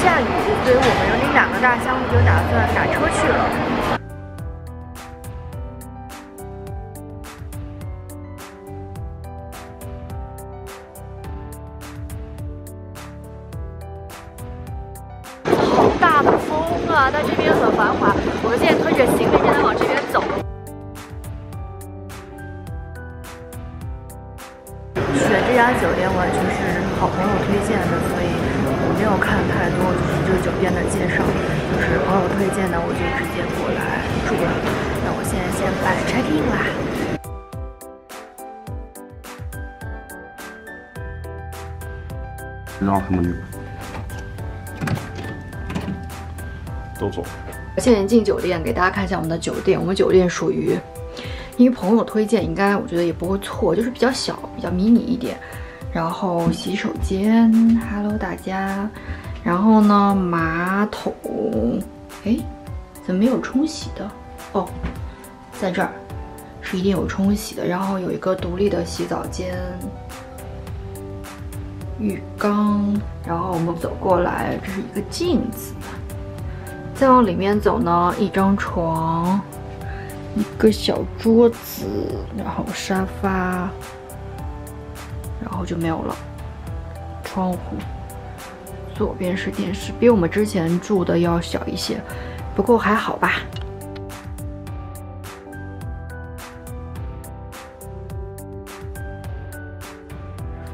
下雨，所以我们拎2个大箱子就打算打车去了。 大的风啊，但这边很繁华。我们现在推着行李正在往这边走。选这家酒店完全是好朋友推荐的，所以我没有看太多就是这个酒店的介绍，就是朋友推荐的我就直接过来住了。那我现在先办 check in 啦。让什么女？ 都走。现在进酒店，给大家看一下我们的酒店。我们酒店属于，因为朋友推荐，应该我觉得也不会错，就是比较小，比较迷你一点。然后洗手间 ，Hello 大家。然后呢，马桶，哎，怎么没有冲洗的？哦，在这儿，是一定有冲洗的。然后有一个独立的洗澡间。 浴缸，然后我们走过来，这是一个镜子。再往里面走呢，一张床，一个小桌子，然后沙发，然后就没有了。窗户，左边是电视，比我们之前住的要小一些，不过还好吧。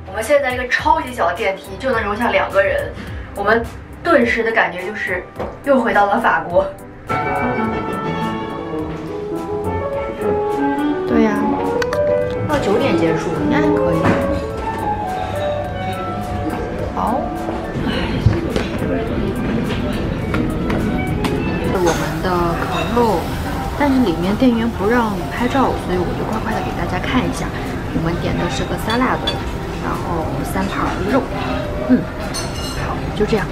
我们现在在一个超级小的电梯就能容下2个人，我们顿时的感觉就是又回到了法国。对呀，到9点结束应该还可以。好，我们的烤肉，但是里面店员不让拍照，所以我就乖乖的给大家看一下。我们点的是个沙拉的。 然后3盘肉，好，就这样。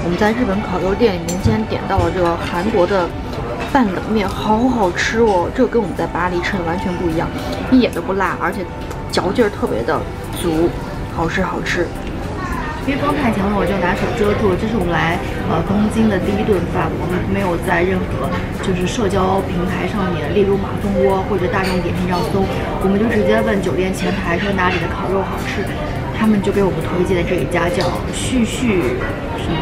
我们在日本烤肉店里面今天点到了这个韩国的拌冷面，好好吃哦！这个跟我们在巴黎吃的完全不一样，一点都不辣，而且嚼劲儿特别的足，好吃好吃。因为风太强了，我就拿手遮住了。这是我们来东京的第1顿饭，我们没有在任何就是社交平台上面，例如马蜂窝或者大众点评上搜，我们就直接问酒店前台说哪里的烤肉好吃，他们就给我们推荐的这一家叫旭旭什么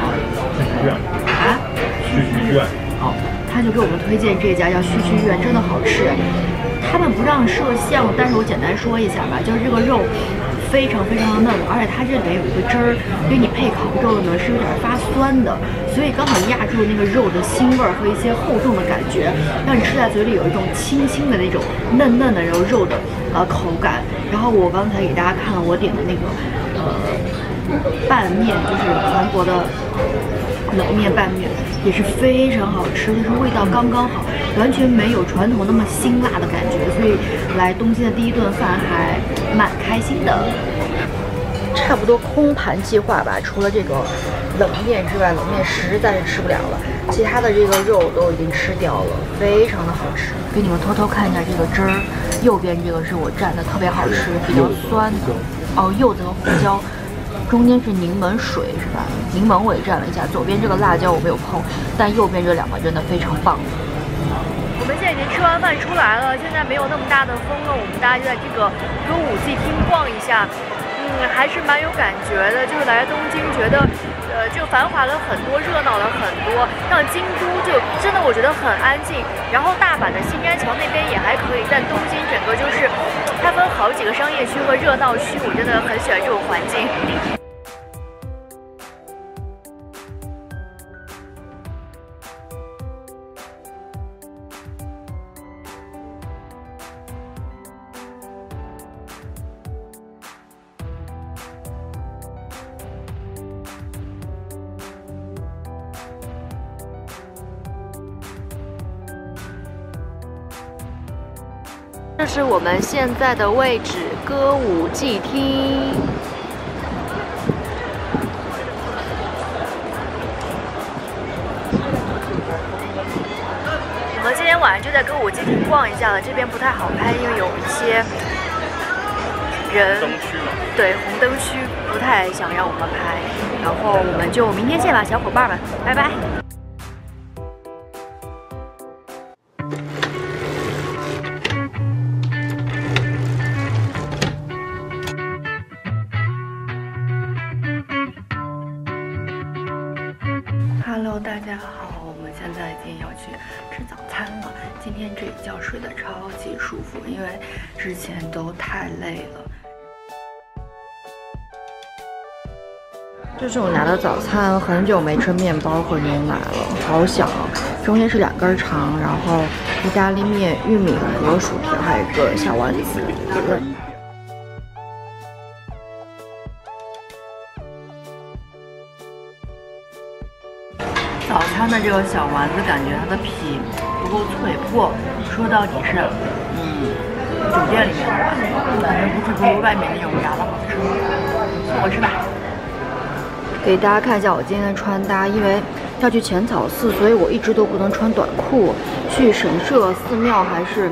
啊？旭旭苑。哦，他就给我们推荐这家叫旭旭苑，真的好吃。他们不让摄像，但是我简单说一下吧，就是这个肉。 非常非常的嫩，而且它这里面有一个汁儿，给你配烤肉呢是有点发酸的，所以刚好压住那个肉的腥味和一些厚重的感觉，让你吃在嘴里有一种轻轻的那种嫩嫩的肉的口感。然后我刚才给大家看了我点的那个拌面，就是韩国的冷面拌面，也是非常好吃，就是味道刚刚好，完全没有传统那么辛辣的感觉，所以来东京的第1顿饭还蛮开心的。差不多空盘计划吧，除了这个冷面之外，冷面实在是吃不了了，其他的这个肉都已经吃掉了，非常的好吃。给你们偷偷看一下这个汁儿，右边这个是我蘸的，特别好吃，比较酸的。哦，柚子和胡椒。 中间是柠檬水是吧？柠檬我也蘸了一下，左边这个辣椒我没有碰，但右边这2个真的非常棒。我们现在已经吃完饭出来了，现在没有那么大的风了，我们大家就在这个歌舞伎町逛一下，还是蛮有感觉的。就是来东京，觉得就繁华了很多，热闹了很多。像京都就真的我觉得很安静，然后大阪的新干桥那边也还可以，但东京整个就是它分好几个商业区和热闹区，我真的很喜欢这种环境。 这是我们现在的位置，歌舞伎町。我们今天晚上就在歌舞伎町逛一下了，这边不太好拍，因为有一些人，对，红灯区不太想让我们拍，然后我们就明天见吧，小伙伴们，拜拜。Hello， 大家好，我们现在已经要去吃早餐了。今天这一觉睡得超级舒服，因为之前都太累了。这是我拿的早餐，很久没吃面包和牛奶了，好想啊！中间是2根肠，然后意大利面、玉米和薯条，还有一个小丸子。早餐的这个小丸子，感觉它的皮不够脆，不过说到底是，酒店里面的丸子，肯定不如外面那种炸的好吃。送我吃吧。给大家看一下我今天的穿搭，因为要去浅草寺，所以我一直都不能穿短裤。去神社、寺庙还是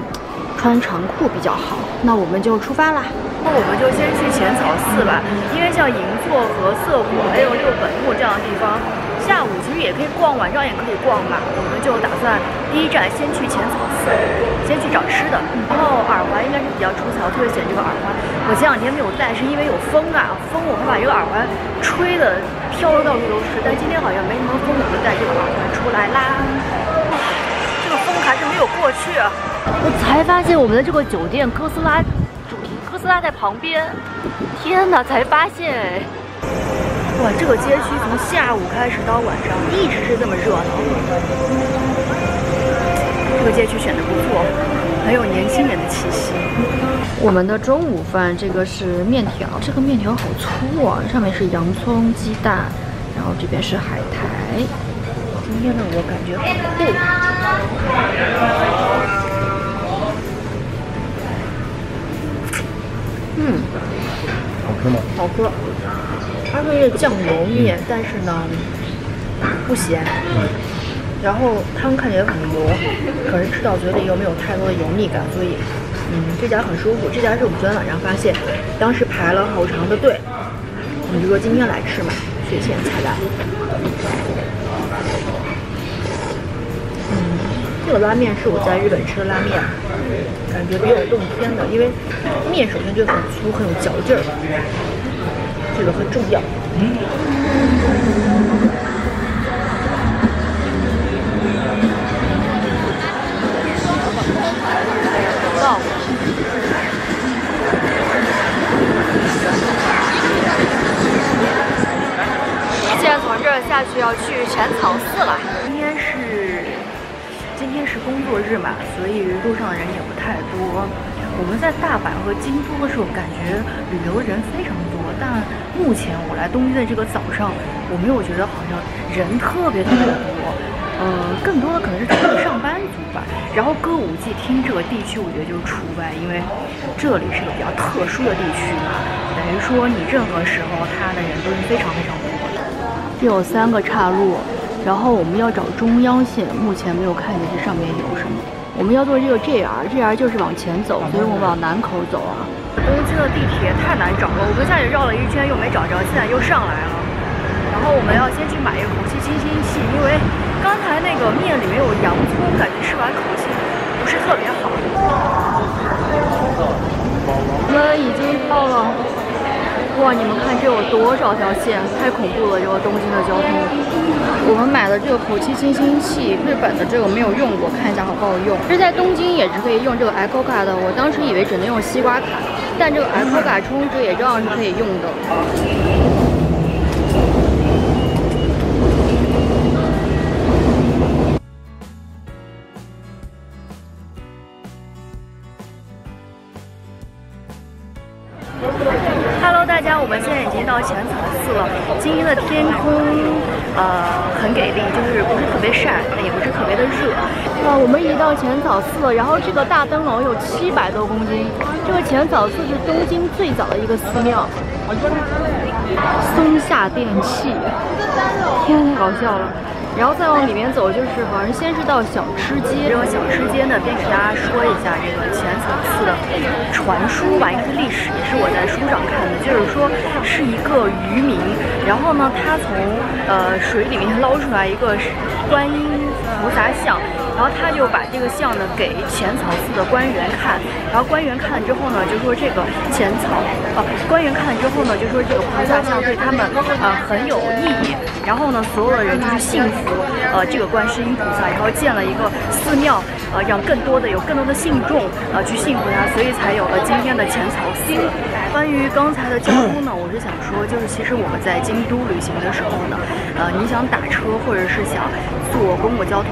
穿长裤比较好。那我们就出发啦。那我们就先去浅草寺吧，因为像银座和涩谷还有六本木这样的地方。下午其实也可以逛，晚上也可以逛嘛。我们就打算第一站先去浅草寺，先去找吃的。然后耳环应该是比较出彩，我特别喜欢这个耳环。我前2天没有戴，是因为有风啊，风我会把这个耳环吹的飘的到处都是。但今天好像没什么风，我就戴这个耳环出来啦。这个风还是没有过去啊。我才发现我们的这个酒店哥斯拉主题，哥斯拉在旁边。天哪，才发现哎。哇，这个街区从下午开始到晚上一直是这么热闹。这个街区选的不错，很有年轻人的气息。我们的中午饭，这个是面条，这个面条好粗啊，上面是洋葱、鸡蛋，然后这边是海苔。今天的我感觉很酷。好吃吗？好喝。它是一个酱油面，但是呢不咸，然后汤看起来很油，可是吃到嘴里又没有太多的油腻感，所以这家很舒服。这家是我们昨天晚上发现，当时排了好长的队，我们就说今天来吃嘛，学前才来。这个拉面是我在日本吃的拉面，感觉比较动天的，因为面首先就很粗，很有嚼劲儿。这个很重要。到。现在从这儿下去要去浅草寺了。今天是工作日嘛，所以路上的人也不太多。我们在大阪和京都的时候，感觉旅游人非常多，但目前我来东京的这个早上，我没有觉得好像人特别多。更多的可能是上班族吧。然后歌舞伎町这个地区，我觉得就除外，因为这里是个比较特殊的地区嘛，等于说你任何时候它的人都是非常非常多的。这有3个岔路，然后我们要找中央线，目前没有看见这上面有什么。我们要坐这个 JR 就是往前走，所以我们往南口走啊。东京的地铁太难找了，我跟夏雨绕了一圈又没找着，现在又上来了。然后我们要先去买一个口气清新器，因为刚才那个面里面有洋葱，感觉吃完口气不是特别好。我们已经到了。哇，你们看这有多少条线，太恐怖了！这个东京的交通。我们买的这个口气清新器，日本的这个没有用过，看一下好不好用。其实在东京也是可以用这个 Ecoca 的，我当时以为只能用西瓜卡，但这个 Ecoca 充值也照样是可以用的。Hello， 大家，我们现在已经到浅草寺了。今天的天空，很给力，就是不是特别晒，也不是特别的热。哇，我们已经到浅草寺了，然后这个大灯笼有700多公斤。这个浅草寺是东京最早的一个寺庙。松下电器，天哪，搞笑了。然后再往里面走，就是好像先是到小吃街。这个小吃街呢，便给大家说一下这个浅草寺的传说吧，应该是历史，也是我在书上看的。就是说是一个渔民，然后呢，他从水里面捞出来一个观音菩萨像。然后他就把这个像呢给浅草寺的官员看，然后官员看了之后呢，就说这个官员看了之后呢，就说这个菩萨像对他们很有意义。然后呢，所有的人就是信服这个观世音菩萨，然后建了一个寺庙，让有更多的信众去信服他，所以才有了今天的浅草寺。关于刚才的交通呢，我是想说，就是其实我们在京都旅行的时候呢，你想打车或者是想坐公共交通，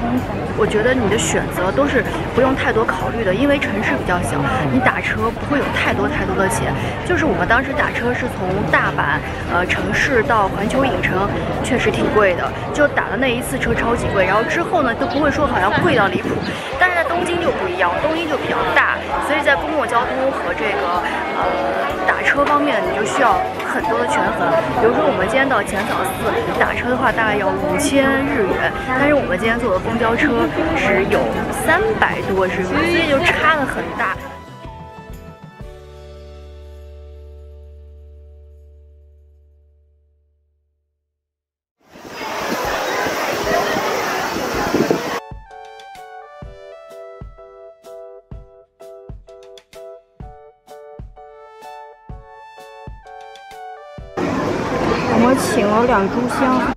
我觉得你的选择都是不用太多考虑的，因为城市比较小，你打车不会有太多的钱。就是我们当时打车是从大阪城市到环球影城，确实挺贵的，就打的那一次车超级贵，然后之后呢都不会说好像贵到离谱。但是在东京就不一样，东京就比较大，所以在公共交通和这个打车方面，你就需要很多的权衡。比如说我们今天到浅草寺打车的话，大概要5000日元，但是我们今天坐的公交车只有300多日元，所以就差得很大。我们请了2炷香，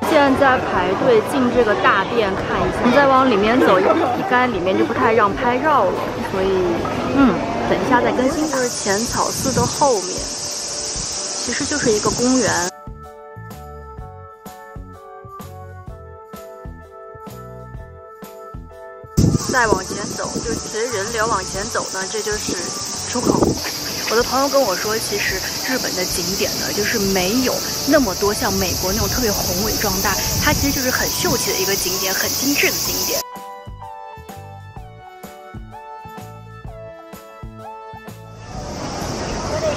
现在在排队进这个大殿看一下。你再往里面走一点，刚才里面就不太让拍照了，所以等一下再更新。就是浅草寺的后面，其实就是一个公园。再往前走，就随人流往前走呢，这就是出口。我的朋友跟我说，其实日本的景点呢，就是没有那么多像美国那种特别宏伟壮大，它其实就是很秀气的一个景点，很精致的景点。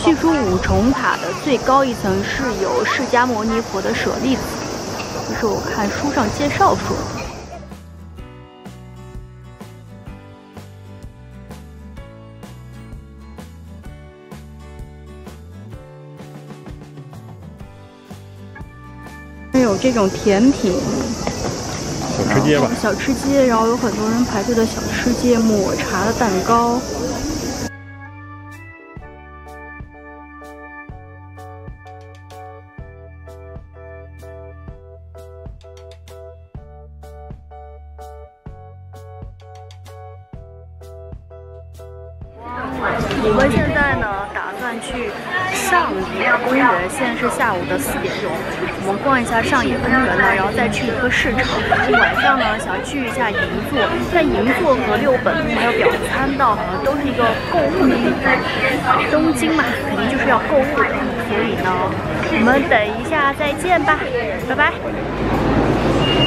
据说五重塔的最高一层是有释迦牟尼佛的舍利子，这是我看书上介绍说的。有这种甜品，小吃街吧，小吃街，然后有很多人排队的小吃街，抹茶的蛋糕。我们现在呢，打算去上野公园，现在是下午的4点钟。我们逛一下上野公园呢，然后再去一个市场。晚上呢，想去一下银座，但银座和六本木还有表参道好像都是一个购物的地方。东京嘛，肯定就是要购物的，所以呢，我们等一下再见吧，拜拜。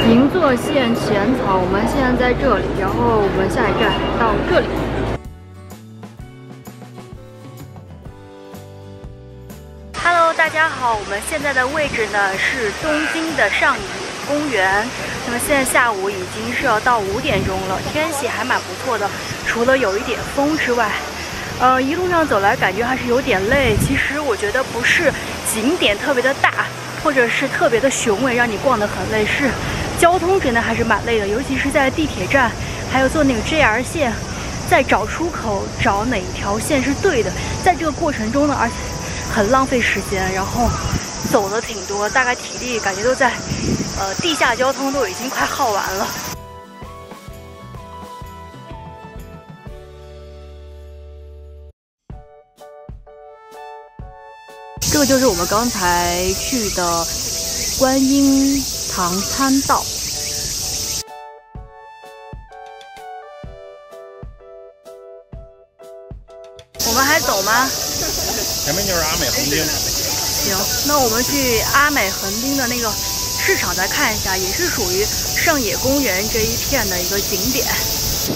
银座线浅草，我们现在在这里，然后我们下一站到这里。大家好，我们现在的位置呢是东京的上野公园。那么现在下午已经是要到5点钟了，天气还蛮不错的，除了有一点风之外，一路上走来感觉还是有点累。其实我觉得不是景点特别的大，或者是特别的雄伟，让你逛得很累，是交通真的还是蛮累的，尤其是在地铁站，还有坐那个 JR 线，在找出口，找哪条线是对的，在这个过程中呢，而且很浪费时间，然后走的挺多，大概体力感觉都在地下交通都已经快耗完了。这个就是我们刚才去的观音堂参道。我们还走吗？前面就是阿美横丁。行，那我们去阿美横丁的那个市场再看一下，也是属于上野公园这一片的一个景点。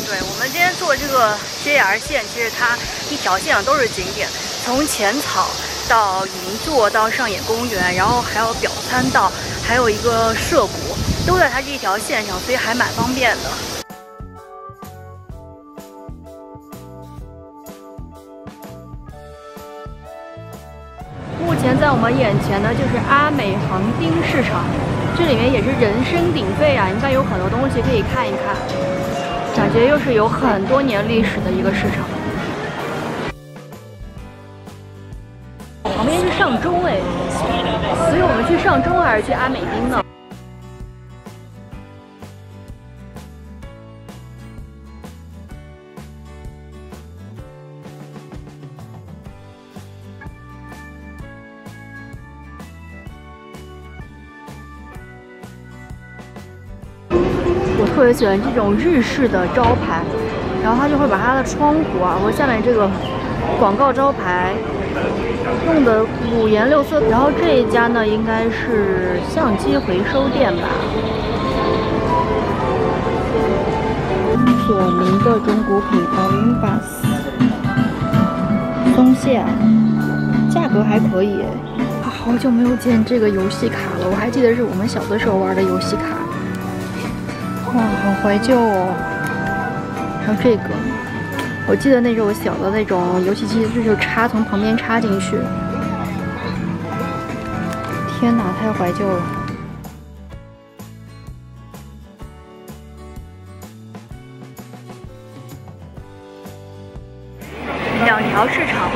对，我们今天坐这个 JR 线，其实它一条线上都是景点，从浅草到银座，到上野公园，然后还有表参道，还有一个涉谷，都在它这一条线上，所以还蛮方便的。目前在我们眼前呢，就是阿美横滨市场，这里面也是人声鼎沸啊，应该有很多东西可以看一看，感觉又是有很多年历史的一个市场。旁边是上周哎，所以我们去上周还是去阿美町呢？我特别喜欢这种日式的招牌，然后它就会把它的窗户啊和下面这个广告招牌弄得五颜六色。然后这一家呢，应该是相机回收店吧。索尼的中古品 Olympus 松下，价格还可以。好久没有见这个游戏卡了，我还记得是我们小的时候玩的游戏卡。哇，好怀旧哦！还有这个，我记得那时候我小的那种游戏机，就是从旁边插进去。天哪，太怀旧了！两条市场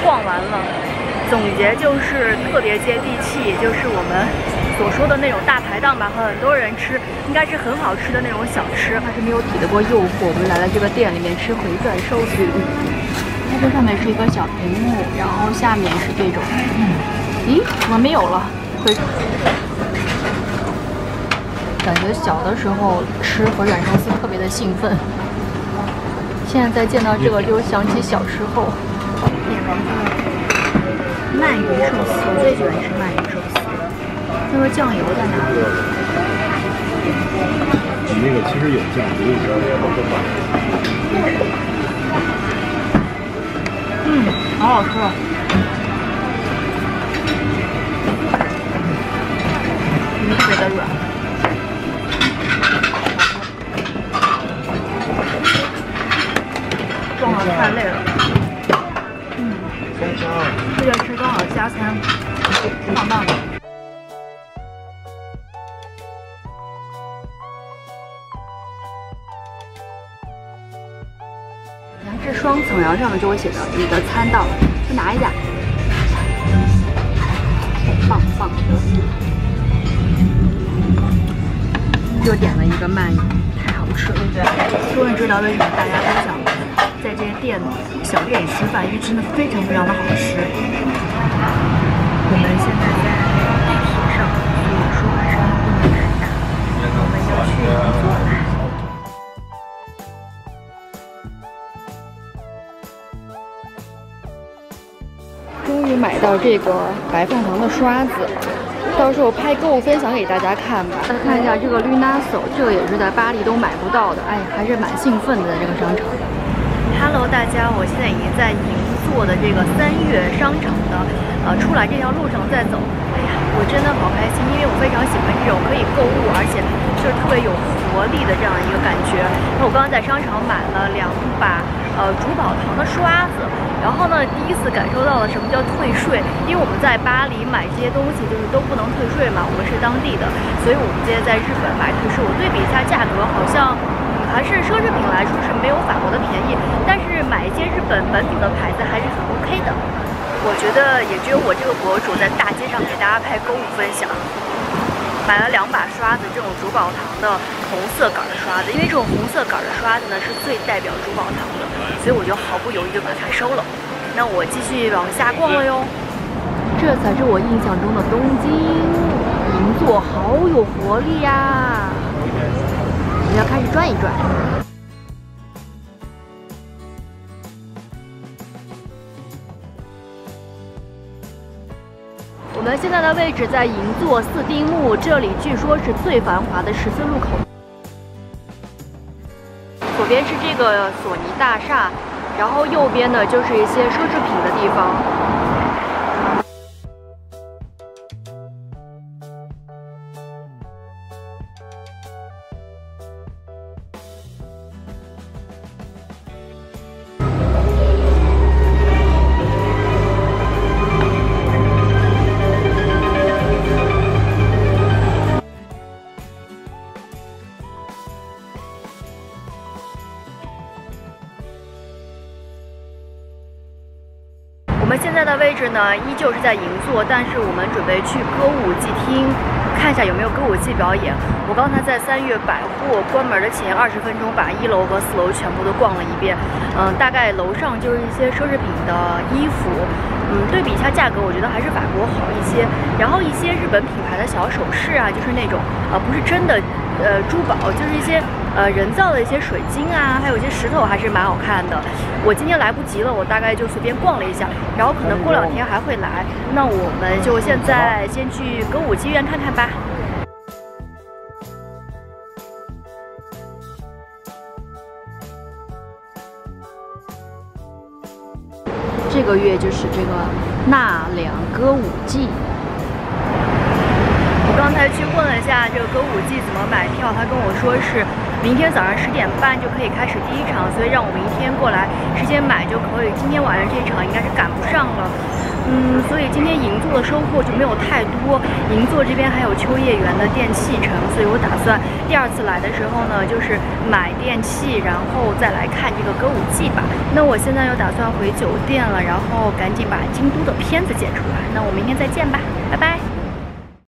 逛完了，总结就是特别接地气，就是我们所说的那种大排档吧，很多人吃，应该是很好吃的那种小吃，还是没有抵得过诱惑。我们来了这个店里面吃回转寿司，它这上面是一个小屏幕，然后下面是这种，咦，怎么没有了？感觉小的时候吃回转寿司特别的兴奋，现在再见到这个就想起小时候。鳗鱼寿司，我最喜欢吃鳗鱼寿司。那个酱油在哪里？你那个其实有酱油。好好吃啊！鱼特别的软。撞了太累了。这个吃刚好加餐，棒棒的。你看这双层，然后上面就会写着你的餐到，去拿一下。棒棒的。又点了一个鳗鱼，太好吃了！终于知道为什么大家都想在这些小店里吃饭，因为真的非常非常的好吃。我们现在在地铁上，所以说话声音不能太大。我们要去银座了。终于买到这个白凤凰的刷子，到时候拍购物分享给大家看吧。再看一下这个 Lunaso， 这个也是在巴黎都买不到的，哎，还是蛮兴奋的在这个商场。Hello， 大家，我现在已经在银座的这个3月商场的出来这条路上在走。哎呀，我真的好开心，因为我非常喜欢这种可以购物，而且就是特别有活力的这样一个感觉。那我刚刚在商场买了2把珠宝糖的刷子，然后呢，第一次感受到了什么叫退税，因为我们在巴黎买这些东西就是都不能退税嘛，我们是当地的，所以我们这些在日本买退税，我对比一下价格，好像还是奢侈品来说是没有法国的便宜，但是买一些日本本土的牌子还是很 OK 的。我觉得也只有我这个博主在大街上给大家拍购物分享。买了2把刷子，这种珠宝糖的红色杆的刷子，因为这种红色杆的刷子呢是最代表珠宝糖的，所以我就毫不犹豫就把它收了。那我继续往下逛了哟。这才是我印象中的东京，银座好有活力呀！我们要开始转一转。我们现在的位置在银座4丁目，这里据说是最繁华的14路口。左边是这个索尼大厦，然后右边呢就是一些奢侈品的地方。呢依旧是在银座，但是我们准备去歌舞伎厅看一下有没有歌舞伎表演。我刚才在三越百货关门的前20分钟，把1楼和4楼全部都逛了一遍。大概楼上就是一些奢侈品的衣服，对比一下价格，我觉得还是法国好一些。然后一些日本品牌的小首饰啊，就是那种不是真的珠宝，就是一些人造的一些水晶啊，还有一些石头，还是蛮好看的。我今天来不及了，我大概就随便逛了一下，然后可能过2天还会来。那我们就现在先去歌舞伎院看看吧。这个月就是这个纳凉歌舞伎。我刚才去问了一下这个歌舞伎怎么买票，他跟我说是明天早上10点半就可以开始第1场，所以让我明天过来直接买就可以。今天晚上这一场应该是赶不上了。所以今天银座的收获就没有太多。银座这边还有秋叶原的电器城，所以我打算第2次来的时候呢，就是买电器，然后再来看这个歌舞伎吧。那我现在又打算回酒店了，然后赶紧把京都的片子剪出来。那我明天再见吧，拜拜。